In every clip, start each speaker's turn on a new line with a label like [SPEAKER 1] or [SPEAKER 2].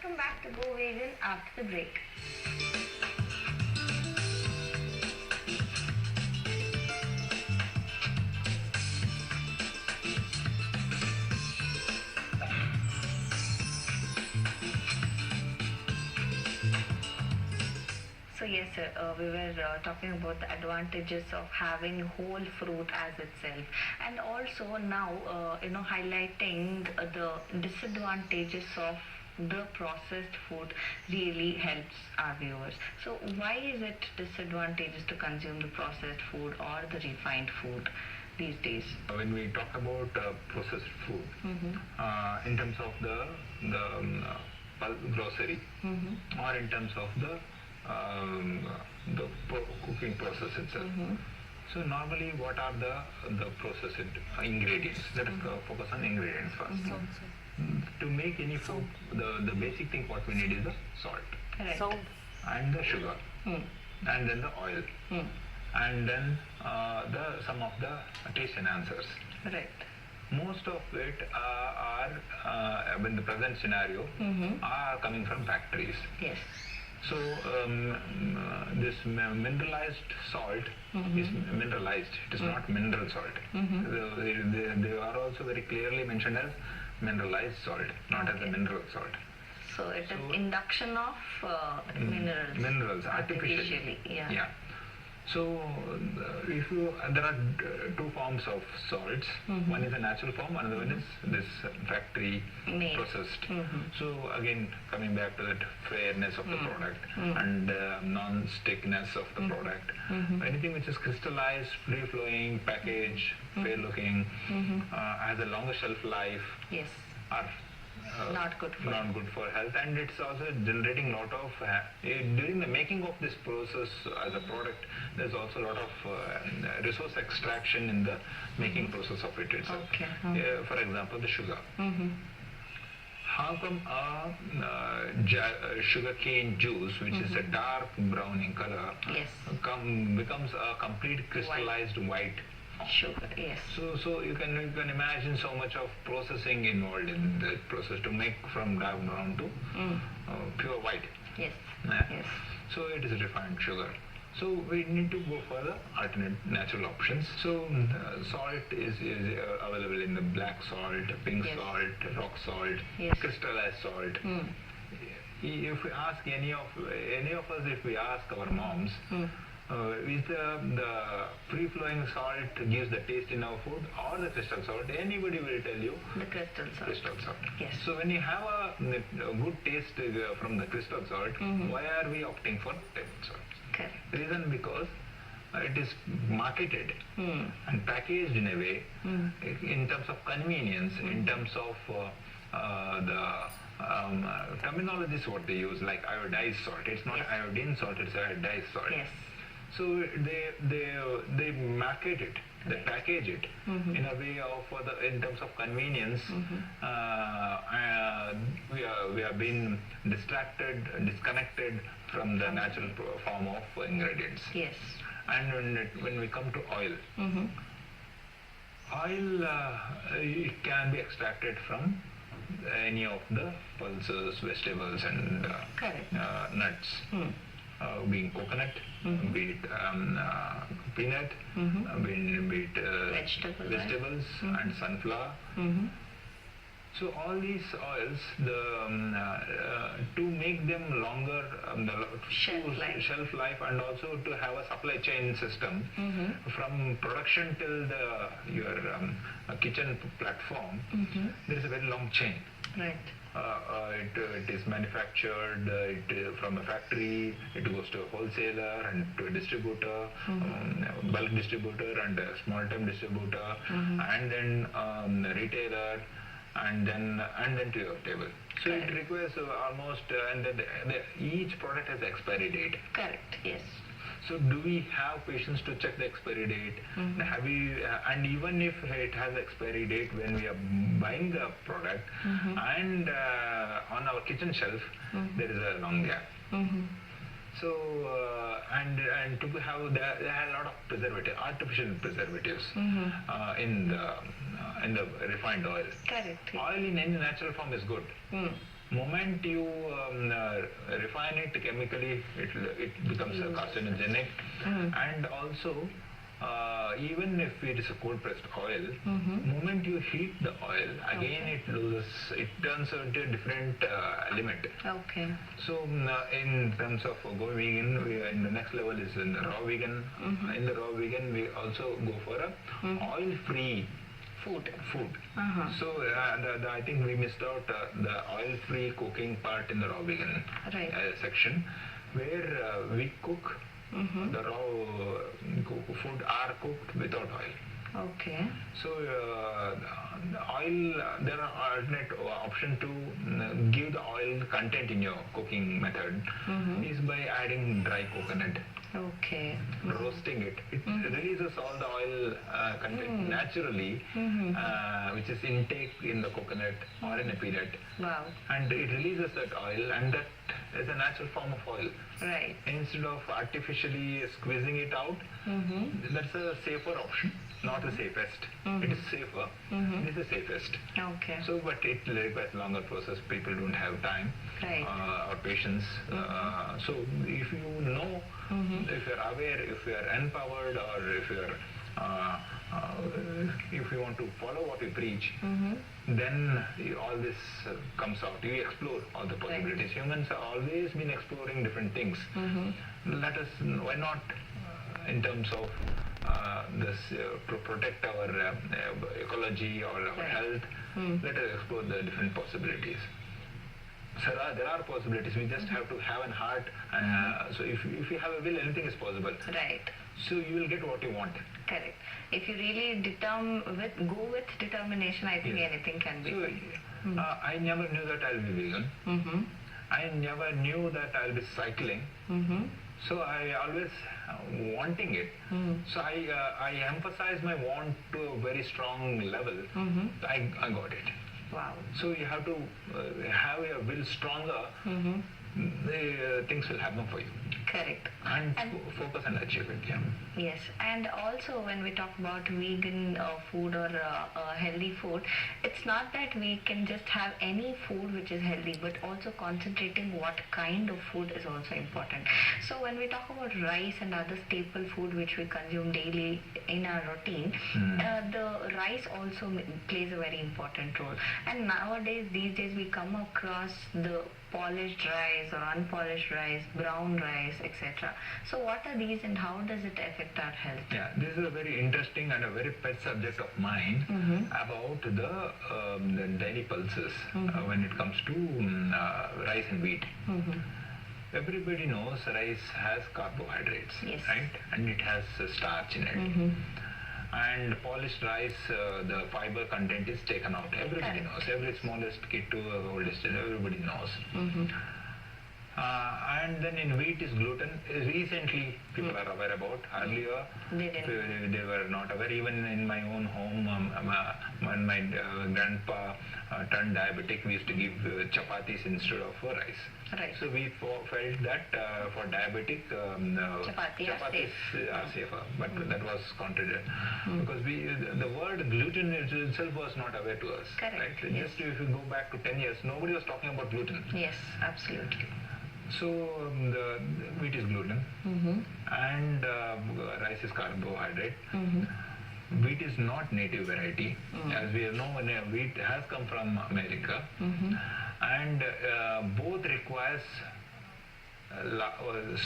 [SPEAKER 1] welcome back to Go Vegan after the break. So yes, sir, we were talking about the advantages of having whole fruit as itself, and also now highlighting the disadvantages of the processed food really helps our viewers. So why is it disadvantageous to consume the processed food or the refined food these days?
[SPEAKER 2] When we talk about processed food, in terms of the bulk grocery, or in terms of the cooking process itself. So normally, what are the processed ingredients? Let us focus on ingredients first. To make any food, the basic thing what we need is the salt,
[SPEAKER 1] Correct.
[SPEAKER 2] and the sugar, and then the oil, and then some of the taste enhancers.
[SPEAKER 1] Right.
[SPEAKER 2] Most of it are in the present scenario are coming from factories.
[SPEAKER 1] Yes.
[SPEAKER 2] So this mineralized salt is mineralized. It is not mineral salt. They are also very clearly mentioned as mineralized salt, not as a mineral salt.
[SPEAKER 1] So it is induction of minerals.
[SPEAKER 2] Minerals artificially.
[SPEAKER 1] Yeah.
[SPEAKER 2] So there are two forms of salts. One is a natural form, another one is this factory processed. So again, coming back to that fairness of the product and non-stickness of the product. Anything which is crystallized, free-flowing, packaged, fair-looking, has a longer shelf life.
[SPEAKER 1] Yes.
[SPEAKER 2] Are
[SPEAKER 1] not good for
[SPEAKER 2] health, and it's also generating a lot of during the making of this process as a product. There's also a lot of resource extraction in the making process of it itself.
[SPEAKER 1] Okay.
[SPEAKER 2] For example, the sugar. How come sugar cane juice, which is a dark brown in color,
[SPEAKER 1] Yes.
[SPEAKER 2] becomes a complete crystallized white
[SPEAKER 1] Sugar, yes.
[SPEAKER 2] So you can imagine so much of processing involved in the process to make from dark brown to pure white.
[SPEAKER 1] Yes. Yes.
[SPEAKER 2] So it is refined sugar. So we need to go for the alternate natural options. So salt is available in the black salt, pink salt, rock salt, crystallized salt. If we ask any of us, if we ask our moms, is the free-flowing salt gives the taste in our food or the crystal salt? Anybody will tell you
[SPEAKER 1] the crystal salt.
[SPEAKER 2] Crystal salt.
[SPEAKER 1] Yes.
[SPEAKER 2] So when you have a good taste from the crystal salt, why are we opting for table salt?
[SPEAKER 1] Correct.
[SPEAKER 2] Reason because it is marketed and packaged in a way in terms of convenience, in terms of the terminology is what they use, like iodized salt. It's not iodine salt, it's iodized salt.
[SPEAKER 1] Yes.
[SPEAKER 2] So they market it, they package it in a way of in terms of convenience. We have been disconnected from the natural form of ingredients.
[SPEAKER 1] Yes.
[SPEAKER 2] And when we come to oil, oil it can be extracted from any of the pulses, vegetables, and nuts. Being coconut, be it peanut, be it vegetables and sunflower. So all these oils, to make them longer, shelf life, and also to have a supply chain system from production till your kitchen platform, there is a very long chain.
[SPEAKER 1] Right.
[SPEAKER 2] It is manufactured from a factory, it goes to a wholesaler and to a distributor, bulk distributor and a small time distributor, and then retailer, and then to your table. So it requires almost, and each product has expiry date.
[SPEAKER 1] Correct, yes.
[SPEAKER 2] So do we have patience to check the expiry date? Have we, and even if it has expiry date when we are buying the product and on our kitchen shelf, there is a long gap. So and to have they have a lot of preservative, artificial preservatives in the refined oil.
[SPEAKER 1] Correct.
[SPEAKER 2] Oil in any natural form is good. moment you refine it chemically, it becomes carcinogenic. And also, even if it is a cold pressed oil, moment you heat the oil, again it turns into a different element.
[SPEAKER 1] Okay.
[SPEAKER 2] So in terms of going vegan, in the next level is in the raw vegan. In the raw vegan, we also go for a oil-free food. So I think we missed out the oil-free cooking part in the raw vegan section, where we cook the raw food are cooked without oil.
[SPEAKER 1] Okay.
[SPEAKER 2] So oil, there are alternate option to give the oil content in your cooking method is by adding dry coconut.
[SPEAKER 1] Okay.
[SPEAKER 2] Roasting it. It releases all the oil content naturally, which is intake in the coconut or in a peanut.
[SPEAKER 1] Wow.
[SPEAKER 2] And it releases that oil, and that is a natural form of oil.
[SPEAKER 1] Right.
[SPEAKER 2] Instead of artificially squeezing it out, that's a safer option. Not the safest. It is safer. It is the safest.
[SPEAKER 1] Okay.
[SPEAKER 2] So, but it requires longer process. People don't have time or patience. So, if you know, if you are aware, if you are empowered, or if you are, if you want to follow what we preach, then all this comes out. You explore all the possibilities. Humans have always been exploring different things. Let us, why not, in terms of this protect our ecology or our health, let us explore the different possibilities. So there are possibilities. We just have to have an heart. So if you have a will, anything is possible.
[SPEAKER 1] Right.
[SPEAKER 2] So you will get what you want.
[SPEAKER 1] Correct. If you really go with determination, I think anything can be.
[SPEAKER 2] So I never knew that I'll be vegan. I never knew that I'll be cycling. So I always wanting it. So I emphasize my want to a very strong level. I got it.
[SPEAKER 1] Wow.
[SPEAKER 2] So you have to have your will stronger. Things will happen for you.
[SPEAKER 1] Correct.
[SPEAKER 2] And focus and achieve it. Yeah.
[SPEAKER 1] Yes, and also when we talk about vegan food or healthy food, it's not that we can just have any food which is healthy, but also concentrating what kind of food is also important. So when we talk about rice and other staple food which we consume daily in our routine, the rice also plays a very important role. And nowadays, these days, we come across the polished rice or unpolished rice, brown rice, etc. So what are these and how does it affect our health?
[SPEAKER 2] Yeah, this is a very interesting and a very pet subject of mine about the daily pulses when it comes to rice and wheat. Everybody knows rice has carbohydrates, right? And it has starch in it. And polished rice, the fiber content is taken out. Everybody knows. Every smallest kid to oldest, everybody knows. And then in wheat is gluten. Recently, people are aware about. Earlier, they were not aware. Even in my own home, when my grandpa turned diabetic, we used to give chapatis instead of rice.
[SPEAKER 1] Right.
[SPEAKER 2] So we felt that for diabetic, chapatis are safer, but that was contradicted because the word gluten itself was not aware to us.
[SPEAKER 1] Correct.
[SPEAKER 2] Right? Just if you go back to 10 years, nobody was talking about gluten.
[SPEAKER 1] Yes, absolutely.
[SPEAKER 2] So the wheat is gluten and rice is carbohydrate. Wheat is not native variety. As we know, wheat has come from America. And both requires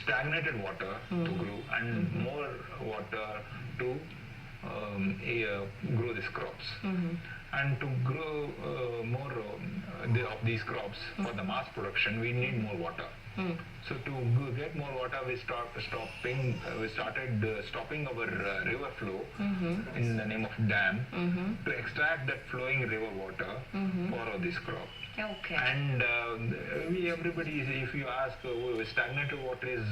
[SPEAKER 2] stagnated water to grow and more water to grow these crops. And to grow more of these crops for the mass production, we need more water. So to get more water, we started stopping our river flow in the name of dam to extract that flowing river water for this crop.
[SPEAKER 1] Okay.
[SPEAKER 2] And everybody, if you ask, stagnated water is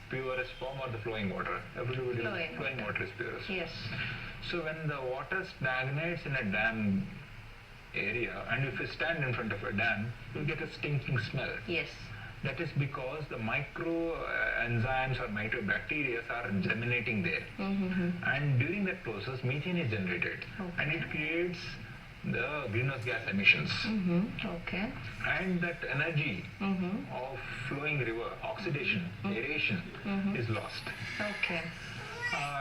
[SPEAKER 2] purest form or the flowing water? Everybody flowing water is purest.
[SPEAKER 1] Yes.
[SPEAKER 2] So when the water stagnates in a dam area, and if you stand in front of a dam, you get a stinking smell.
[SPEAKER 1] Yes.
[SPEAKER 2] That is because the micro enzymes or microbacteria are germinating there. And during that process, methane is generated. And it creates the greenhouse gas emissions.
[SPEAKER 1] Okay.
[SPEAKER 2] And that energy of flowing river, oxidation, aeration is lost.
[SPEAKER 1] Okay.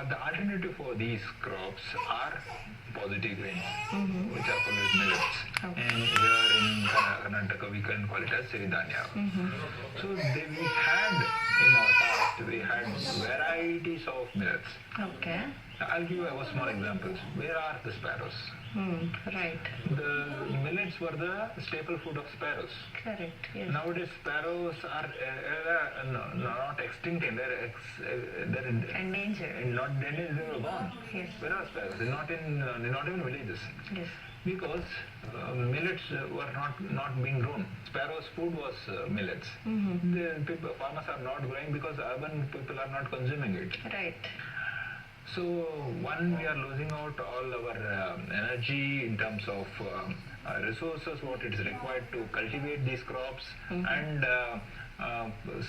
[SPEAKER 2] The alternative for these crops are positive grains, which are called as millets.
[SPEAKER 1] Okay.
[SPEAKER 2] And here in Karnataka, we can call it as Siridhanya. So we had, in our past, we had varieties of millets.
[SPEAKER 1] Okay.
[SPEAKER 2] I'll give you a small examples. Where are the sparrows?
[SPEAKER 1] Right.
[SPEAKER 2] The millets were the staple food of sparrows.
[SPEAKER 1] Correct. Yes.
[SPEAKER 2] Nowadays, sparrows are not extinct, and they're
[SPEAKER 1] Endangered.
[SPEAKER 2] not endangered, they were gone.
[SPEAKER 1] Yes.
[SPEAKER 2] Where are sparrows? They're not in villages.
[SPEAKER 1] Yes.
[SPEAKER 2] Because millets were not being grown. Sparrows' food was millets. Farmers are not growing because urban people are not consuming it.
[SPEAKER 1] Right.
[SPEAKER 2] So one, we are losing out all our energy in terms of resources, what it is required to cultivate these crops, and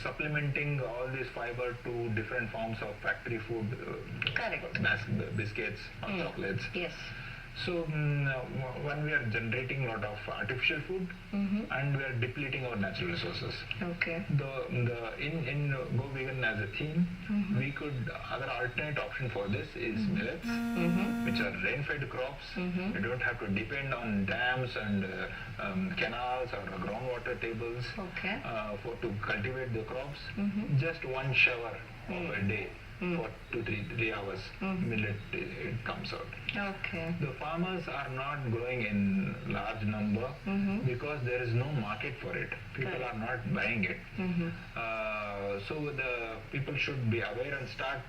[SPEAKER 2] supplementing all this fiber to different forms of factory food,
[SPEAKER 1] Correct.
[SPEAKER 2] Biscuits or chocolates.
[SPEAKER 1] Yes.
[SPEAKER 2] So when we are generating a lot of artificial food and we are depleting our natural resources.
[SPEAKER 1] Okay.
[SPEAKER 2] In Go Vegan as a theme, we could, other alternate option for this is millets, which are rain-fed crops. You don't have to depend on dams and canals or groundwater tables
[SPEAKER 1] Okay.
[SPEAKER 2] to cultivate the crops. Just one shower of a day for 2-3 hours, millet it comes out.
[SPEAKER 1] Okay.
[SPEAKER 2] The farmers are not growing in large number because there is no market for it. People are not buying it. So the people should be aware and start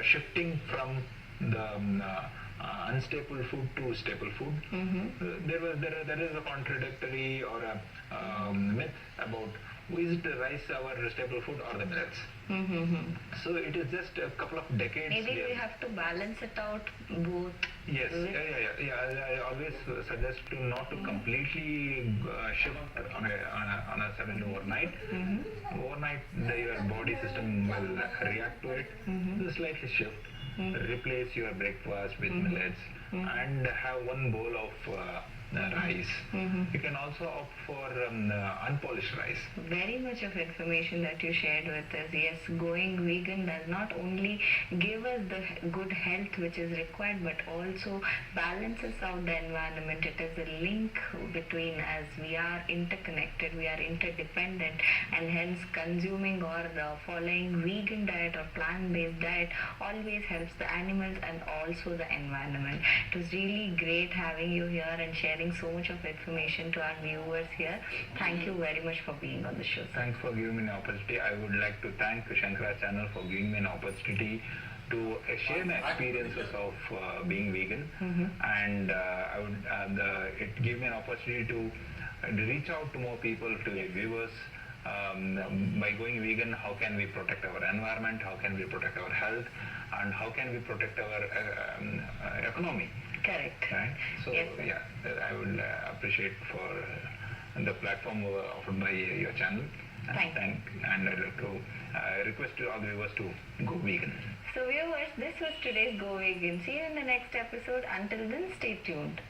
[SPEAKER 2] shifting from the unstable food to staple food. There is a contradictory or a myth about is it the rice our staple food or the millets. So it is just a couple of decades.
[SPEAKER 1] Maybe we have to balance it out both.
[SPEAKER 2] Yes, I always suggest to not to completely shift on a sudden overnight. Overnight, your body system will react to it. So slightly shift. Replace your breakfast with millets and have one bowl of rice. You can also opt for unpolished rice.
[SPEAKER 1] Very much of information that you shared with us. Yes, going vegan does not only give us the good health which is required, but also balances out the environment. It is a link between, as we are interconnected, we are interdependent, and hence consuming or following vegan diet or plant-based diet always helps the animals and also the environment. It was really great having you here and sharing so much of information to our viewers here. Thank you very much for being on the show.
[SPEAKER 2] Thanks for giving me an opportunity. I would like to thank Shankara channel for giving me an opportunity to share my experiences of being vegan, and it gave me an opportunity to reach out to more people, to the viewers. By going vegan, how can we protect our environment, how can we protect our health, and how can we protect our economy.
[SPEAKER 1] Correct.
[SPEAKER 2] Right? So
[SPEAKER 1] yes,
[SPEAKER 2] I would appreciate for the platform offered by your channel. And I'd like to request all the viewers to go vegan.
[SPEAKER 1] So viewers, this was today's Go Vegan. See you in the next episode. Until then, stay tuned.